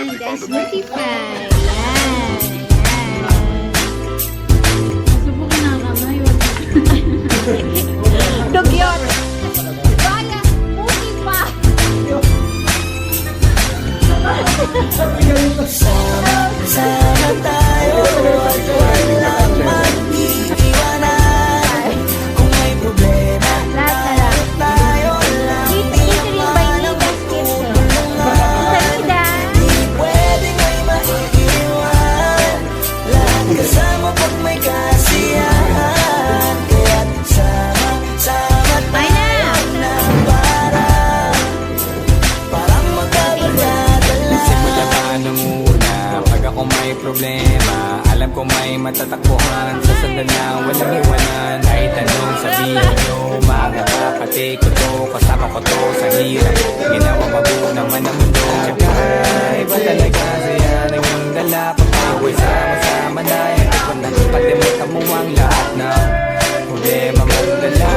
Ayan guys, Smoothie Pie. Ayan. Subukan na kamay. Dugyot. Baya, Smoothie Pie. Sama tayo at walang mag-iiwanan. Kung may problema, Lahat na lang. tayo lang. Featuring by Nidas Kids. Salida. Di pwedeng may maiiwan. Lahat kasama pag may kasiyahan. Kaya't sama tayo na parang magkabarkada lang. Simula pa nung una, pag ako may problema, alam ko may matatakbuhan. Sa sandal na walang iwanan. Kahit anong sabihin nyo, mga kapatid ko to, kasama ko to sa hirap. Ginawa mabuo naman ang mundo. Tsaka iba talaga saya ng iyong dala. Pag-away sama-sama na yan, kung nakipalimutan mo ang lahat ng problema mong dala.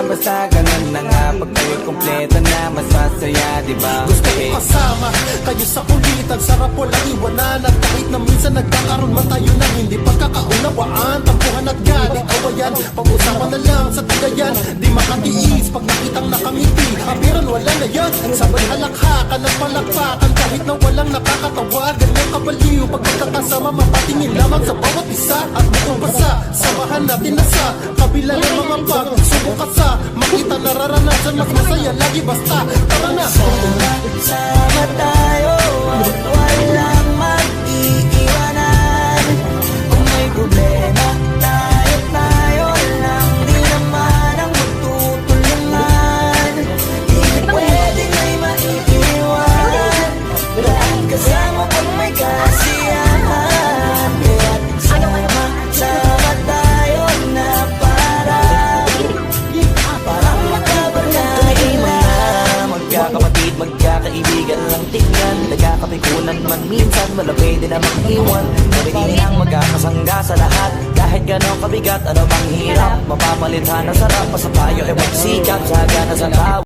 Basta ganun na nga, pag kayo'y kompleto na, mas masaya, diba? Gusto ko kasama kayo sa kulitan. Sarap walang iwanan. At kahit na minsan nagkakaroon man tayo ng hindi pagkakaunawaan, tampuhan at galit, awayan, pag-usapan na lang sa tagayan. Di makatiis pag nakitang nakangiti. Abiran wala na yan. Sabay halakhakan at palakpakan. Kahit na walang nakakatawa, ganyan kabaliw. Pag magkakasama, mapatingin lamang sa bawat isa. At bukong basa, samahan natin na sa kabila ng mga pagsubok at sa makita nararanasan. Mas masaya lagi basta tara na. Sama tayo at walang mag-iiwanan. Kung may problema, tayo lang. Di naman ang magtutulungan. Di pwedeng may maiiwan. Lahat kasama pag may kasiyahan. Kaya't sama tayo na parang magkabarkada lang. Magkakapatid, magkakaibigan lang tingnan. Nagkakapikunan man minsan, wala pwede namang iwan. Narinig ang magkakasangga sa lahat. Kahit gano'ng kabigat, ano bang hirap? Mapapalitan ang sarap, pasapayo ay magsikap. Saga na sa tao.